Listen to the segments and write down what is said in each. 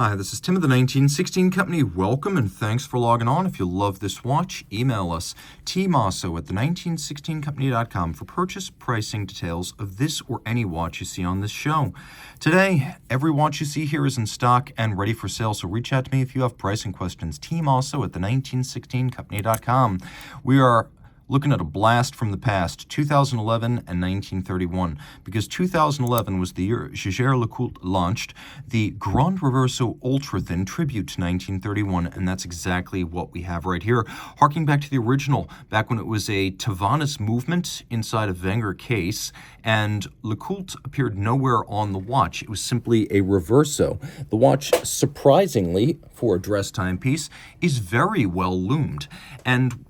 Hi, this is Tim of the 1916 Company. Welcome and thanks for logging on. If you love this watch, email us, Team Mosso at the1916company.com for purchase pricing details of this or any watch you see on this show. Today, every watch you see here is in stock and ready for sale, so reach out to me if you have pricing questions. Team Mosso at the1916company.com. We are looking at a blast from the past, 2011 and 1931, because 2011 was the year Jaeger-LeCoultre launched the Grande Reverso Ultra Thin tribute to 1931, and that's exactly what we have right here. Harking back to the original, back when it was a Tavannes movement inside a Wenger case, and LeCoultre appeared nowhere on the watch. It was simply a Reverso. The watch, surprisingly, for a dress timepiece, is very well loomed, and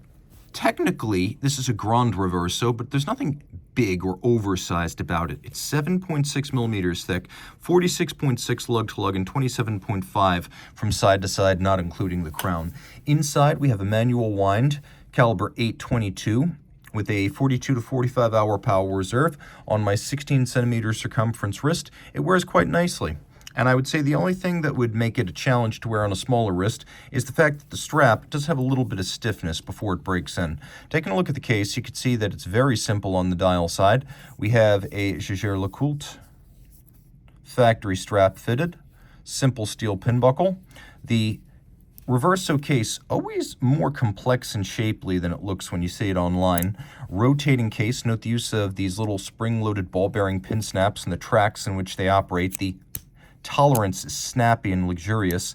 technically, this is a Grande Reverso, but there's nothing big or oversized about it. It's 7.6 millimeters thick, 46.6 lug-to-lug, and 27.5 from side to side, not including the crown. Inside, we have a manual wind, caliber 822, with a 42 to 45 hour power reserve. On my 16 centimeter circumference wrist, it wears quite nicely. And I would say the only thing that would make it a challenge to wear on a smaller wrist is the fact that the strap does have a little bit of stiffness before it breaks in. Taking a look at the case, you can see that it's very simple on the dial side. We have a Jaeger-LeCoultre factory strap fitted, simple steel pin buckle. The Reverso case, always more complex and shapely than it looks when you see it online. Rotating case, note the use of these little spring-loaded ball-bearing pin snaps and the tracks in which they operate. The tolerance is snappy and luxurious.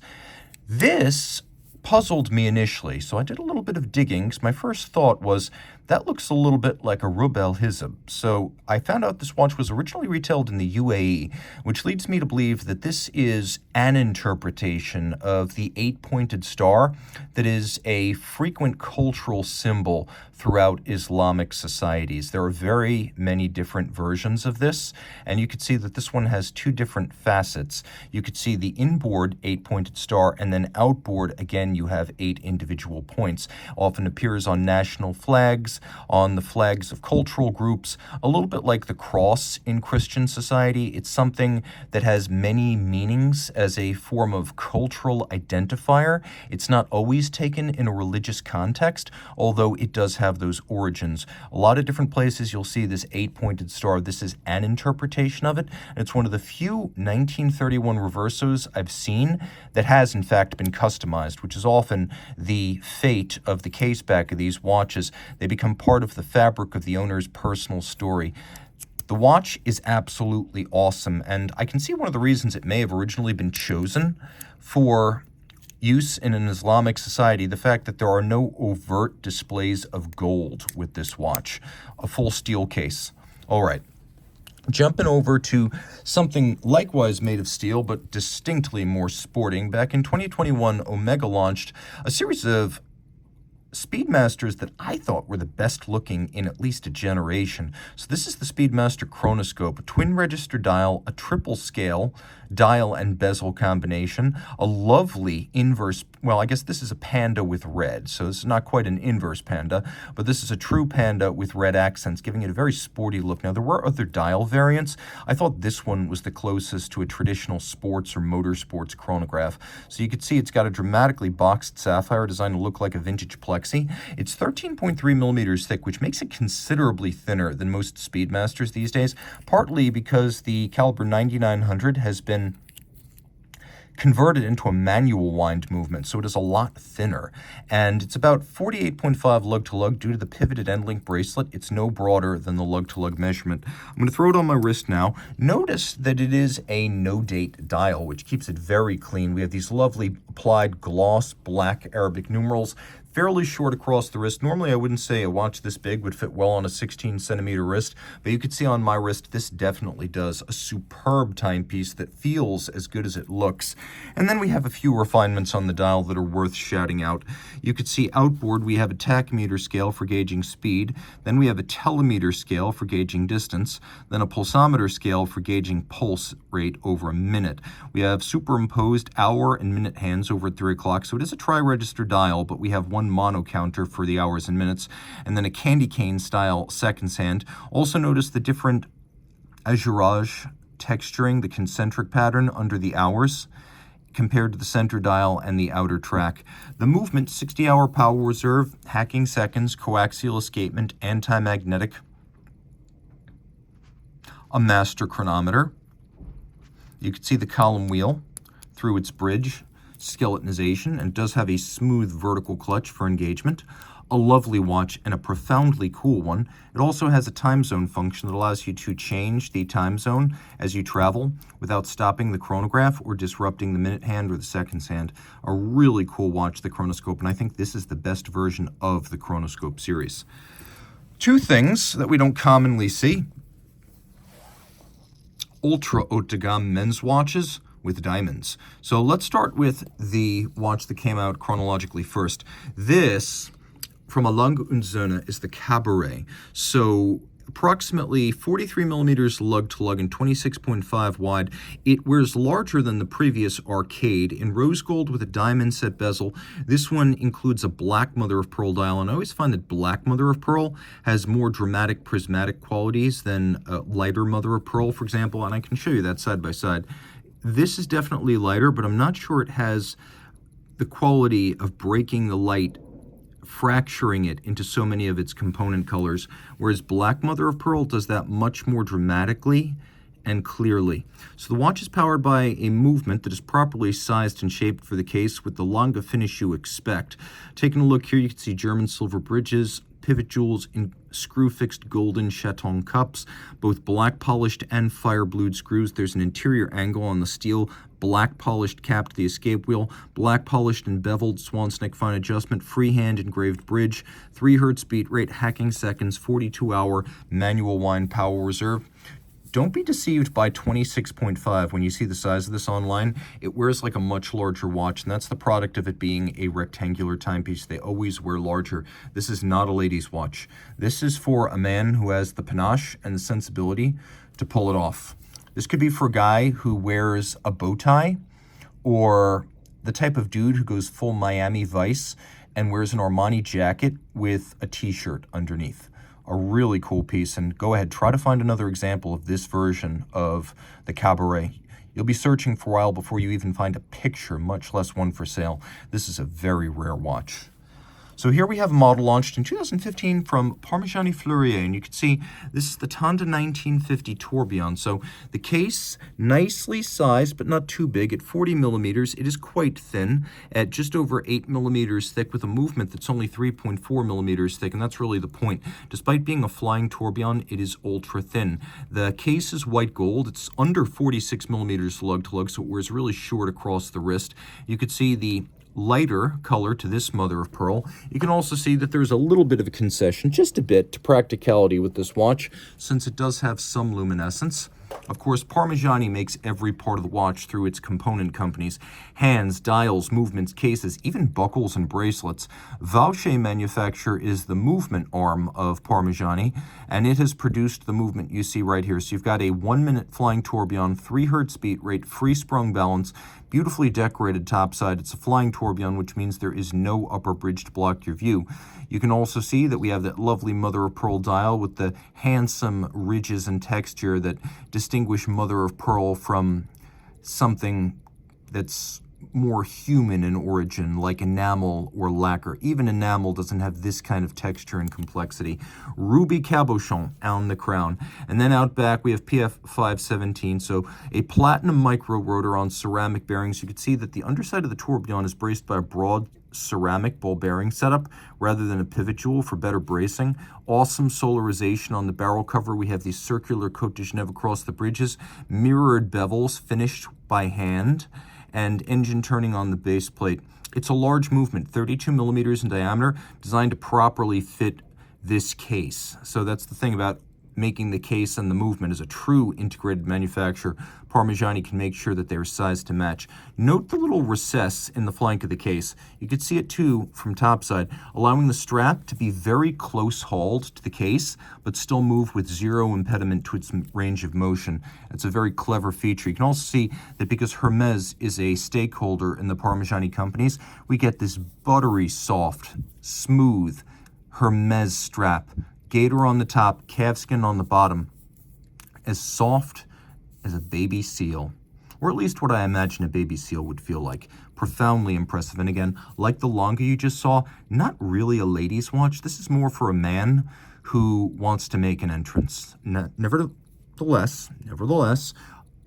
This puzzled me initially, so I did a little bit of digging, because my first thought was, that looks a little bit like a Rubel Hizb. So I found out this watch was originally retailed in the UAE, which leads me to believe that this is an interpretation of the 8-pointed star that is a frequent cultural symbol throughout Islamic societies. There are very many different versions of this, and you could see that this one has two different facets. You could see the inboard 8-pointed star, and then outboard, again, you have 8 individual points. Often appears on national flags, on the flags of cultural groups, a little bit like the cross in Christian society. It's something that has many meanings as a form of cultural identifier. It's not always taken in a religious context, although it does have those origins. A lot of different places you'll see this 8-pointed star. This is an interpretation of it, and it's one of the few 1931 Reversos I've seen that has in fact been customized, which is often the fate of the case back of these watches. They become part of the fabric of the owner's personal story. The watch is absolutely awesome, and I can see one of the reasons it may have originally been chosen for use in an Islamic society, the fact that there are no overt displays of gold with this watch. A full steel case. All right. Jumping over to something likewise made of steel, but distinctly more sporting. Back in 2021, Omega launched a series of Speedmasters that I thought were the best looking in at least a generation. So this is the Speedmaster Chronoscope, a twin register dial, a triple scale dial and bezel combination, a lovely inverse, well, I guess this is a panda with red, so this is not quite an inverse panda, but this is a true panda with red accents, giving it a very sporty look. Now, there were other dial variants. I thought this one was the closest to a traditional sports or motorsports chronograph. So you could see it's got a dramatically boxed sapphire designed to look like a vintage plexi. It's 13.3 millimeters thick, which makes it considerably thinner than most Speedmasters these days, partly because the caliber 9900 has been converted into a manual wind movement, so it is a lot thinner. And it's about 48.5 lug-to-lug due to the pivoted end-link bracelet. It's no broader than the lug-to-lug measurement. I'm going to throw it on my wrist now. Notice that it is a no-date dial, which keeps it very clean. We have these lovely applied gloss black Arabic numerals, fairly short across the wrist. Normally, I wouldn't say a watch this big would fit well on a 16-centimeter wrist, but you can see on my wrist, this definitely does. A superb timepiece that feels as good as it looks. And then we have a few refinements on the dial that are worth shouting out. You could see outboard, we have a tachymeter scale for gauging speed. Then we have a telemeter scale for gauging distance. Then a pulsometer scale for gauging pulse rate over a minute. We have superimposed hour and minute hands over at 3 o'clock, so it is a tri-register dial, but we have one mono counter for the hours and minutes, and then a candy cane style seconds hand. Also notice the different azurage texturing, the concentric pattern under the hours. compared to the center dial and the outer track. The movement, 60-hour power reserve, hacking seconds, coaxial escapement, anti-magnetic, a master chronometer. You can see the column wheel through its bridge, skeletonization, and does have a smooth vertical clutch for engagement. A lovely watch and a profoundly cool one. It also has a time zone function that allows you to change the time zone as you travel without stopping the chronograph or disrupting the minute hand or the seconds hand. A really cool watch, the Chronoscope, and I think this is the best version of the Chronoscope series. Two things that we don't commonly see. Ultra haute de gamme men's watches with diamonds. So let's start with the watch that came out chronologically first. This, from a Lange und Söhne, is the Cabaret. So approximately 43 millimeters lug to lug and 26.5 wide. It wears larger than the previous Arcade in rose gold with a diamond set bezel. This one includes a black mother of pearl dial, and I always find that black mother of pearl has more dramatic prismatic qualities than lighter mother of pearl, for example, and I can show you that side by side. This is definitely lighter, but I'm not sure it has the quality of breaking the light, fracturing it into so many of its component colors, whereas black mother of pearl does that much more dramatically and clearly. So the watch is powered by a movement that is properly sized and shaped for the case with the Lange finish you expect. Taking a look here, you can see German silver bridges, pivot jewels in screw-fixed golden chaton cups, both black polished and fire-blued screws. There's an interior angle on the steel, black polished cap to the escape wheel, black polished and beveled swan's neck fine adjustment, freehand engraved bridge, 3 hertz beat rate, hacking seconds, 42-hour manual wind power reserve. Don't be deceived by 26.5 when you see the size of this online. It wears like a much larger watch, and that's the product of it being a rectangular timepiece. They always wear larger. This is not a lady's watch. This is for a man who has the panache and the sensibility to pull it off. This could be for a guy who wears a bow tie, or the type of dude who goes full Miami Vice and wears an Armani jacket with a t-shirt underneath. A really cool piece, and go ahead, try to find another example of this version of the Cabaret. You'll be searching for a while before you even find a picture, much less one for sale. This is a very rare watch. So here we have a model launched in 2015 from Parmigiani Fleurier, and you can see this is the Tonda 1950 Tourbillon. So the case, nicely sized, but not too big, at 40 millimeters. It is quite thin, at just over 8 millimeters thick, with a movement that's only 3.4 millimeters thick, and that's really the point. Despite being a flying tourbillon, it is ultra thin. The case is white gold. It's under 46 millimeters lug to lug, so it wears really short across the wrist. You could see the lighter color to this mother of pearl. You can also see that there's a little bit of a concession, just a bit, to practicality with this watch, since it does have some luminescence. Of course, Parmigiani makes every part of the watch through its component companies: hands, dials, movements, cases, even buckles and bracelets. Vaucher Manufacture is the movement arm of Parmigiani, and it has produced the movement you see right here. So you've got a 1-minute flying tourbillon, 3 hertz beat rate, free sprung balance, beautifully decorated topside. It's a flying tourbillon, which means there is no upper bridge to block your view. You can also see that we have that lovely mother of pearl dial with the handsome ridges and texture that distinguish mother of pearl from something that's more human in origin, like enamel or lacquer. Even enamel doesn't have this kind of texture and complexity. Ruby cabochon on the crown. And then out back we have PF 517, so a platinum micro rotor on ceramic bearings. You can see that the underside of the tourbillon is braced by a broad ceramic ball bearing setup rather than a pivot jewel for better bracing. Awesome solarization on the barrel cover. We have the circular Côte de Genève across the bridges, mirrored bevels finished by hand, and engine turning on the base plate. It's a large movement, 32 millimeters in diameter, designed to properly fit this case. So that's the thing about making the case and the movement. As a true integrated manufacturer, Parmigiani can make sure that they're sized to match. Note the little recess in the flank of the case. You can see it too from topside, allowing the strap to be very close hauled to the case, but still move with zero impediment to its range of motion. It's a very clever feature. You can also see that because Hermès is a stakeholder in the Parmigiani companies, we get this buttery soft, smooth Hermès strap. Gator on the top, calfskin on the bottom, as soft as a baby seal. or at least what I imagine a baby seal would feel like. Profoundly impressive. And again, like the Lange you just saw, not really a lady's watch. This is more for a man who wants to make an entrance. Nevertheless,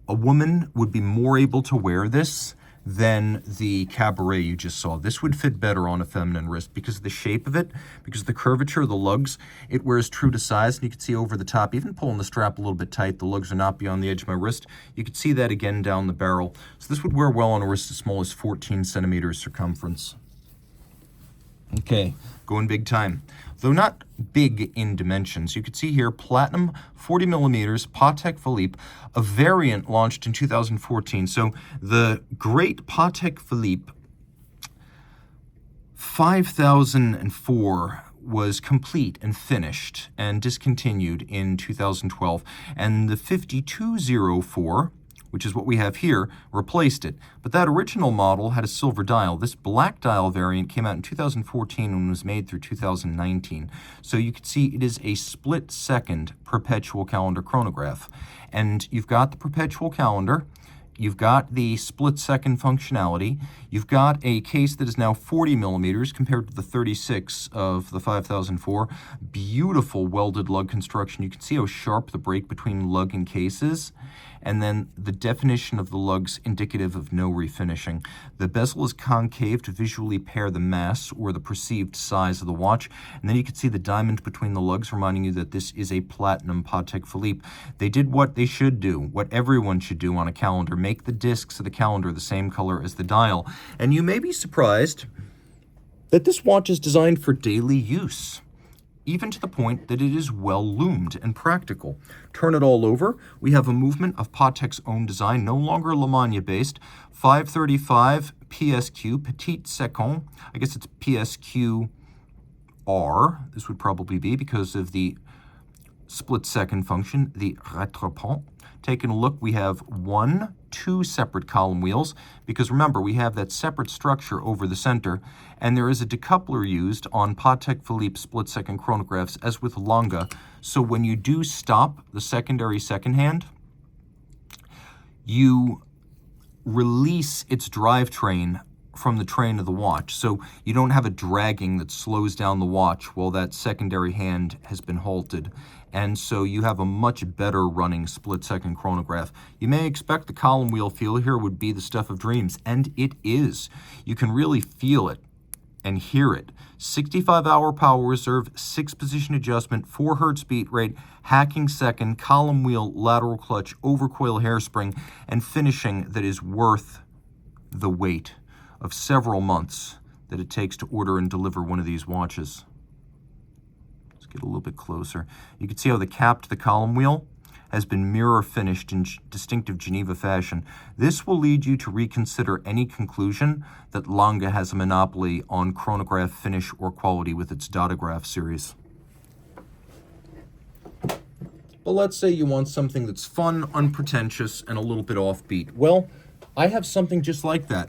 a woman would be more able to wear this than the Cabaret you just saw. This would fit better on a feminine wrist because of the shape of it, because of the curvature of the lugs. It wears true to size, and you can see over the top, even pulling the strap a little bit tight, the lugs are not beyond the edge of my wrist. You can see that again down the barrel. So this would wear well on a wrist as small as 14 centimeters circumference. Okay, going big time. Though not big in dimensions, you can see here platinum 40 millimeters Patek Philippe, a variant launched in 2014. So the great Patek Philippe 5004 was complete and finished and discontinued in 2012. And the 5204, which is what we have here, replaced it. But that original model had a silver dial. This black dial variant came out in 2014 and was made through 2019. So you can see it is a split-second perpetual calendar chronograph. And you've got the perpetual calendar, you've got the split-second functionality, you've got a case that is now 40 millimeters compared to the 36 of the 5004. Beautiful welded lug construction. You can see how sharp the break between lug and case is. And then the definition of the lugs indicative of no refinishing. The bezel is concave to visually pair the mass or the perceived size of the watch. And then you can see the diamond between the lugs, reminding you that this is a platinum Patek Philippe. They did what they should do, what everyone should do on a calendar, make the discs of the calendar the same color as the dial. And you may be surprised that this watch is designed for daily use, even to the point that it is well loomed and practical. Turn it all over, we have a movement of Patek's own design, no longer Lemania based, 535 PSQ, Petite Seconde, I guess it's PSQR, this would probably be because of the split-second function, the rattrapant. Taking a look, we have two separate column wheels, because remember, we have that separate structure over the center, and there is a decoupler used on Patek Philippe split-second chronographs, as with Lange. So when you do stop the secondary second hand, you release its drivetrain from the train of the watch. So you don't have a dragging that slows down the watch while that secondary hand has been halted. And so you have a much better running split-second chronograph. You may expect the column wheel feel here would be the stuff of dreams, and it is. You can really feel it and hear it. 65-hour power reserve, 6-position adjustment, 4 hertz beat rate, hacking second, column wheel, lateral clutch, overcoil hairspring, and finishing that is worth the wait of several months that it takes to order and deliver one of these watches. Let's get a little bit closer. You can see how the cap to the column wheel has been mirror finished in distinctive Geneva fashion. This will lead you to reconsider any conclusion that Lange has a monopoly on chronograph finish or quality with its Dotograph series. But let's say you want something that's fun, unpretentious, and a little bit offbeat. Well, I have something just like that.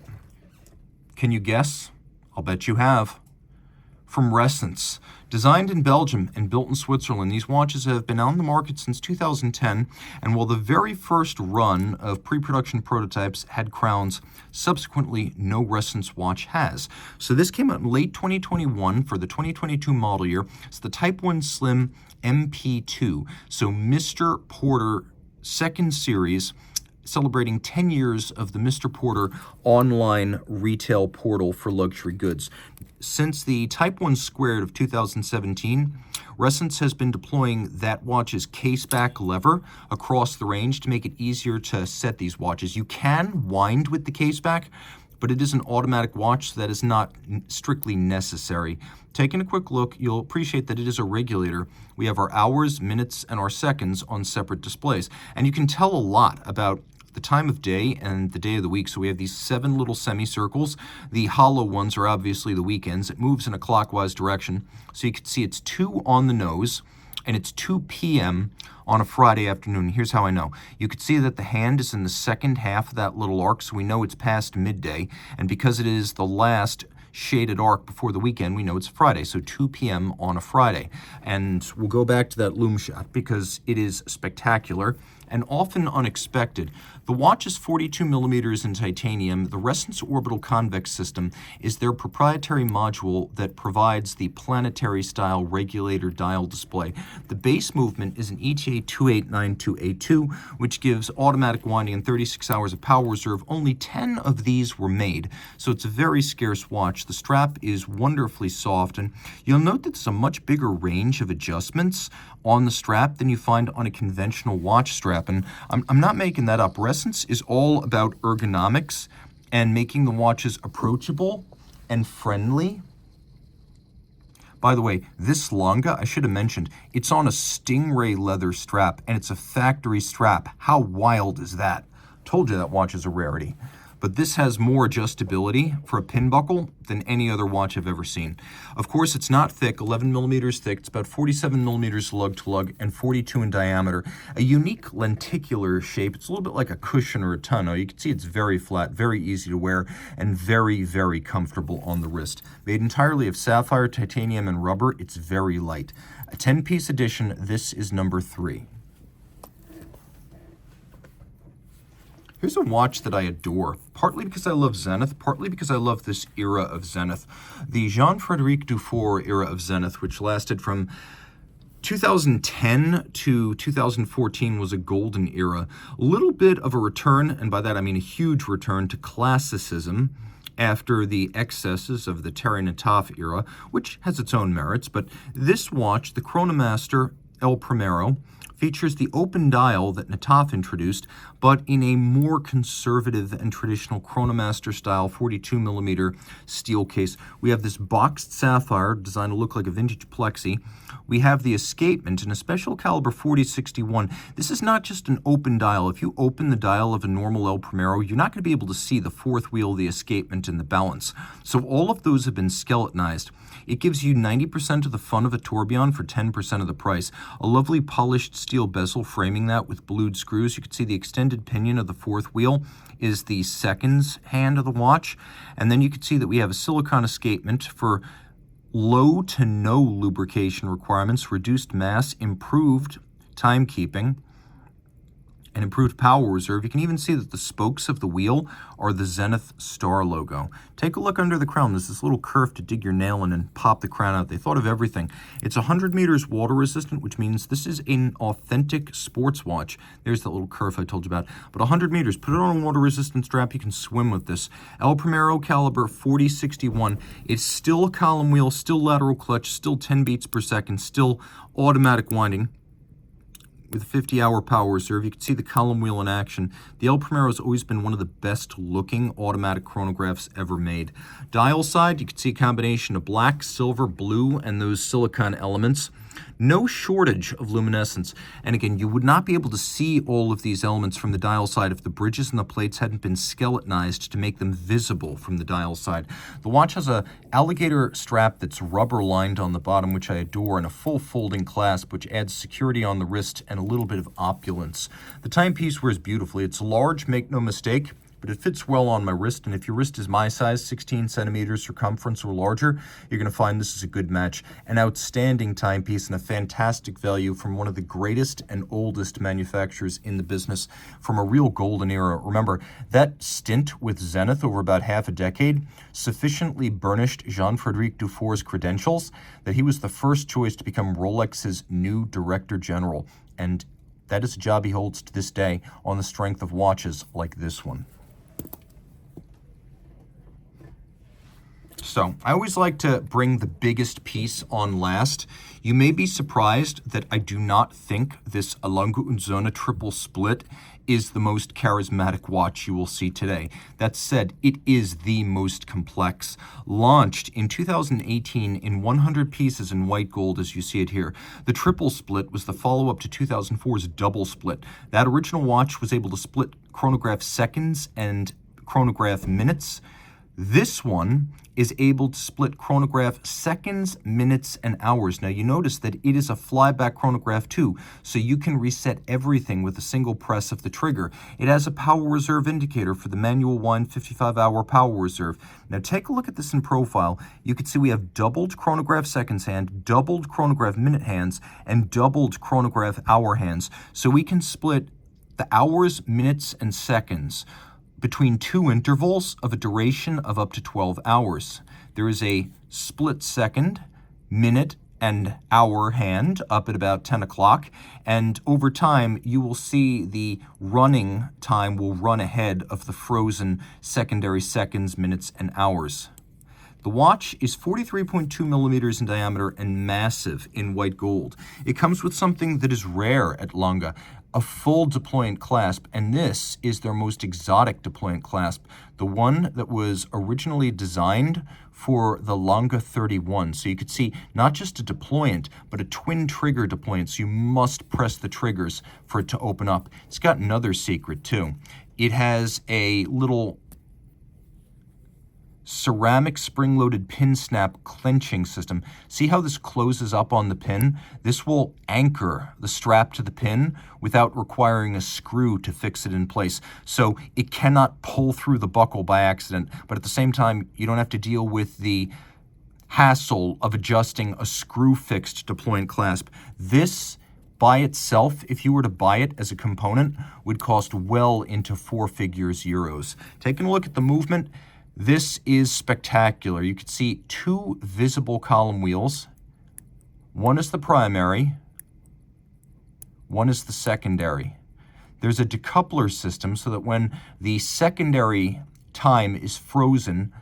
Can you guess? I'll bet you have. From Ressence. Designed in Belgium and built in Switzerland, these watches have been on the market since 2010, and while the very first run of pre-production prototypes had crowns, subsequently no Ressence watch has. So this came out in late 2021 for the 2022 model year. It's the Type 1 Slim MP2, so Mr. Porter second series, celebrating 10 years of the Mr. Porter online retail portal for luxury goods. Since the Type 1 Squared of 2017, Ressence has been deploying that watch's case-back lever across the range to make it easier to set these watches. You can wind with the case-back, but it is an automatic watch, so that is not strictly necessary. Taking a quick look, you'll appreciate that it is a regulator. We have our hours, minutes, and our seconds on separate displays. And you can tell a lot about the time of day and the day of the week. So we have these 7 little semicircles. The hollow ones are obviously the weekends. It moves in a clockwise direction. So you can see it's 2 on the nose, and it's 2 p.m. on a Friday afternoon. Here's how I know. You could see that the hand is in the second half of that little arc, so we know it's past midday. And because it is the last shaded arc before the weekend, we know it's Friday, so 2 p.m. on a Friday. And we'll go back to that loom shot because it is spectacular and often unexpected. The watch is 42 millimeters in titanium. The Ressence orbital convex system is their proprietary module that provides the planetary-style regulator dial display. The base movement is an ETA 2892882, which gives automatic winding and 36 hours of power reserve. Only 10 of these were made, so it's a very scarce watch. The strap is wonderfully soft, and you'll note that there's a much bigger range of adjustments on the strap than you find on a conventional watch strap. And I'm not making that up. Ressence is all about ergonomics and making the watches approachable and friendly. By the way, this Lange, I should have mentioned, it's on a stingray leather strap, and it's a factory strap. How wild is that? Told you that watch is a rarity. But this has more adjustability for a pin buckle than any other watch I've ever seen. Of course, it's not thick, 11 millimeters thick. It's about 47 millimeters lug to lug and 42 in diameter. A unique lenticular shape. It's a little bit like a cushion or a tonneau. You can see it's very flat, very easy to wear, and very, very comfortable on the wrist. Made entirely of sapphire, titanium, and rubber, it's very light. A 10-piece edition, this is number 3. Here's a watch that I adore, partly because I love Zenith, partly because I love this era of Zenith. The Jean-Frédéric Dufour era of Zenith, which lasted from 2010 to 2014, was a golden era. A little bit of a return, and by that I mean a huge return, to classicism after the excesses of the Thierry Nataf era, which has its own merits. But this watch, the Chronomaster El Primero, features the open dial that Nataf introduced, but in a more conservative and traditional Chronomaster style 42 millimeter steel case. We have this boxed sapphire designed to look like a vintage plexi. We have the escapement in a special caliber 4061. This is not just an open dial. If you open the dial of a normal El Primero, you're not going to be able to see the fourth wheel, the escapement, and the balance. So all of those have been skeletonized. It gives you 90% of the fun of a tourbillon for 10% of the price. A lovely polished steel bezel framing that with blued screws. You can see the extended pinion of the fourth wheel is the seconds hand of the watch. And then you can see that we have a silicone escapement for low to no lubrication requirements, reduced mass, improved timekeeping, and improved power reserve. You can even see that the spokes of the wheel are the Zenith star logo. Take a look under the crown. There's this little curve to dig your nail in and pop the crown out. They thought of everything. It's 100 meters water resistant, which means this is an authentic sports watch. There's that little curve I told you about. But 100 meters, put it on a water resistant strap, you can swim with this. El Primero caliber 4061. It's still a column wheel, still lateral clutch, still 10 beats per second, still automatic winding with a 50-hour power reserve. You can see the column wheel in action. The El Primero has always been one of the best looking automatic chronographs ever made. Dial side, you can see a combination of black, silver, blue, and those silicone elements. No shortage of luminescence. And again, you would not be able to see all of these elements from the dial side if the bridges and the plates hadn't been skeletonized to make them visible from the dial side. The watch has a alligator strap that's rubber lined on the bottom, which I adore, and a full folding clasp, which adds security on the wrist and a little bit of opulence. The timepiece wears beautifully. It's large, make no mistake, but it fits well on my wrist, and if your wrist is my size, 16 centimeters circumference or larger, you're going to find this is a good match. An outstanding timepiece and a fantastic value from one of the greatest and oldest manufacturers in the business, from a real golden era. Remember, that stint with Zenith over about half a decade sufficiently burnished Jean-Frédéric Dufour's credentials that he was the first choice to become Rolex's new director general, and that is a job he holds to this day on the strength of watches like this one. So I always like to bring the biggest piece on last. You may be surprised that I do not think this Lange und Söhne triple split is the most charismatic watch you will see today. That said, it is the most complex. Launched in 2018 in 100 pieces in white gold, as you see it here. The triple split was the follow-up to 2004's double split. That original watch was able to split chronograph seconds and chronograph minutes. This one is able to split chronograph seconds, minutes, and hours. Now you notice that it is a flyback chronograph too, so you can reset everything with a single press of the trigger. It has a power reserve indicator for the manual wind 55-hour power reserve. Now take a look at this in profile. You can see we have doubled chronograph seconds hand, doubled chronograph minute hands, and doubled chronograph hour hands. So we can split the hours, minutes, and seconds between two intervals of a duration of up to 12 hours. There is a split second, minute, and hour hand up at about 10 o'clock, and over time you will see the running time will run ahead of the frozen secondary seconds, minutes, and hours. The watch is 43.2 millimeters in diameter and massive in white gold. It comes with something that is rare at Lange, a full deployant clasp, and this is their most exotic deployant clasp, the one that was originally designed for the Lange 31. So you could see not just a deployant, but a twin trigger deployant, so you must press the triggers for it to open up. It's got another secret too. It has a little ceramic spring-loaded pin snap clenching system. See how this closes up on the pin? This will anchor the strap to the pin without requiring a screw to fix it in place. So it cannot pull through the buckle by accident, but at the same time, you don't have to deal with the hassle of adjusting a screw-fixed deployant clasp. This by itself, if you were to buy it as a component, would cost well into 4 figures euros. Taking a look at the movement, this is spectacular. You can see 2 visible column wheels. One is the primary, one is the secondary. There's a decoupler system so that when the secondary time is frozen,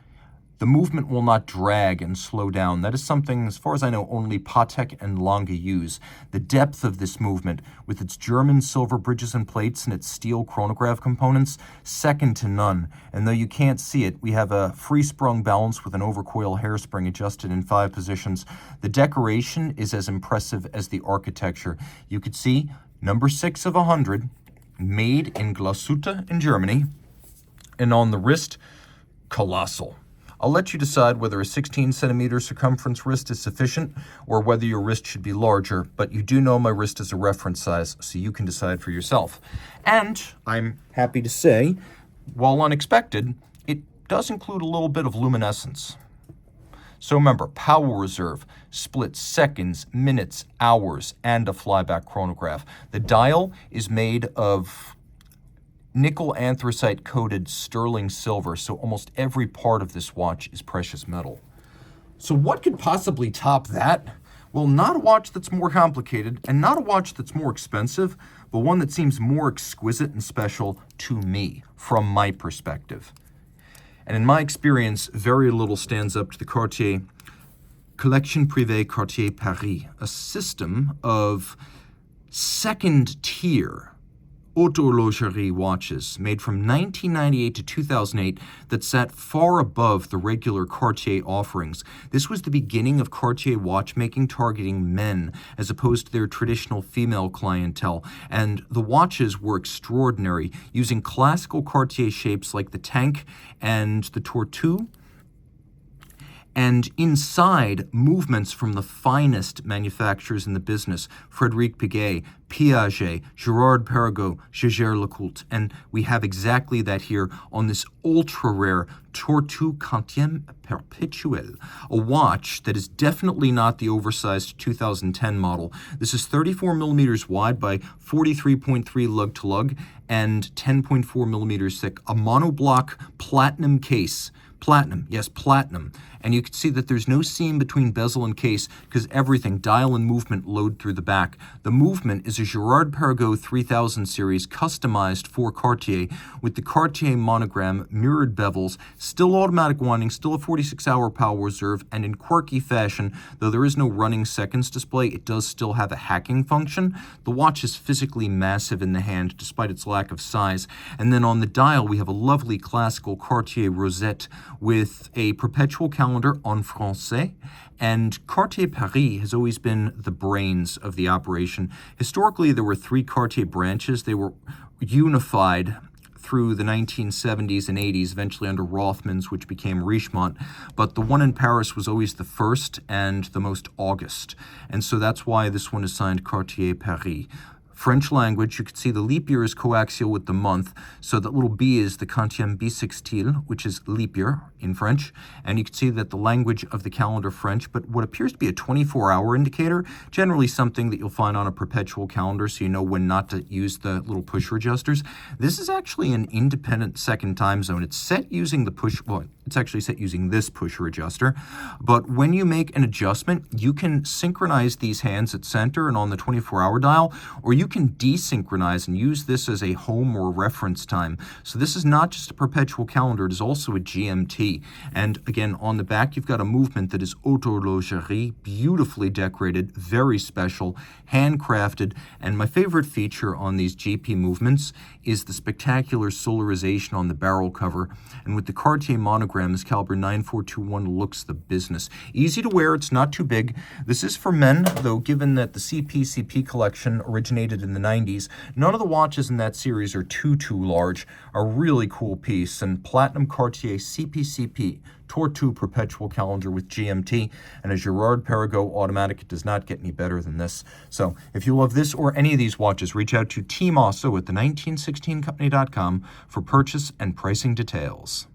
the movement will not drag and slow down. That is something, as far as I know, only Patek and Lange use. The depth of this movement, with its German silver bridges and plates and its steel chronograph components, second to none. And though you can't see it, we have a free-sprung balance with an overcoil hairspring adjusted in 5 positions. The decoration is as impressive as the architecture. You could see number 6 of 100, made in Glashütte in Germany, and on the wrist, colossal. I'll let you decide whether a 16-centimeter circumference wrist is sufficient or whether your wrist should be larger, but you do know my wrist is a reference size, so you can decide for yourself. And I'm happy to say, while unexpected, it does include a little bit of luminescence. So remember, power reserve, split seconds, minutes, hours, and a flyback chronograph. The dial is made of nickel anthracite coated sterling silver, so almost every part of this watch is precious metal. So what could possibly top that? Well, not a watch that's more complicated and not a watch that's more expensive, but one that seems more exquisite and special to me, from my perspective. And in my experience, very little stands up to the Cartier Collection Privée Cartier Paris, a system of second-tier horlogerie watches made from 1998 to 2008 that sat far above the regular Cartier offerings. This was the beginning of Cartier watchmaking targeting men as opposed to their traditional female clientele, and the watches were extraordinary, using classical Cartier shapes like the tank and the Tortue, and inside, movements from the finest manufacturers in the business, Frédéric Piguet, Piaget, Girard-Perregaux, Jaeger-LeCoultre, and we have exactly that here on this ultra-rare Tortue Quantième Perpetual, a watch that is definitely not the oversized 2010 model. This is 34 millimeters wide by 43.3 lug-to-lug and 10.4 millimeters thick, a monoblock platinum case. Platinum, yes, platinum. And you can see that there's no seam between bezel and case because everything, dial and movement, load through the back. The movement is a Girard-Perregaux 3000 series customized for Cartier with the Cartier monogram, mirrored bevels, still automatic winding, still a 46-hour power reserve, and in quirky fashion, though there is no running seconds display, it does still have a hacking function. The watch is physically massive in the hand despite its lack of size. And then on the dial, we have a lovely classical Cartier rosette with a perpetual calendar en français, and Cartier Paris has always been the brains of the operation. Historically, there were 3 Cartier branches. They were unified through the 1970s and 80s, eventually under Rothmans, which became Richemont. But the one in Paris was always the first and the most august. And so that's why this one is signed Cartier Paris. French language, you can see the leap year is coaxial with the month, so that little b is the quantième bissextile, which is leap year in French, and you can see that the language of the calendar French, but what appears to be a 24-hour indicator, generally something that you'll find on a perpetual calendar, so you know when not to use the little pusher adjusters. This is actually an independent second time zone. It's set using the it's actually set using this pusher adjuster, but when you make an adjustment, you can synchronize these hands at center and on the 24-hour dial, or you can desynchronize and use this as a home or reference time. So this is not just a perpetual calendar, it is also a GMT. And again, on the back, you've got a movement that is horlogerie, beautifully decorated, very special, handcrafted. And my favorite feature on these GP movements is the spectacular solarization on the barrel cover. And with the Cartier monogram, this caliber 9421 looks the business. Easy to wear, it's not too big. This is for men, though, given that the CPCP collection originated in the 90s, none of the watches in that series are too large. A really cool piece, and Platinum Cartier CPCP Tortue perpetual calendar with GMT, and a Girard Perregaux automatic. It does not get any better than this. So if you love this or any of these watches, reach out to Team Mosso at the 1916company.com for purchase and pricing details.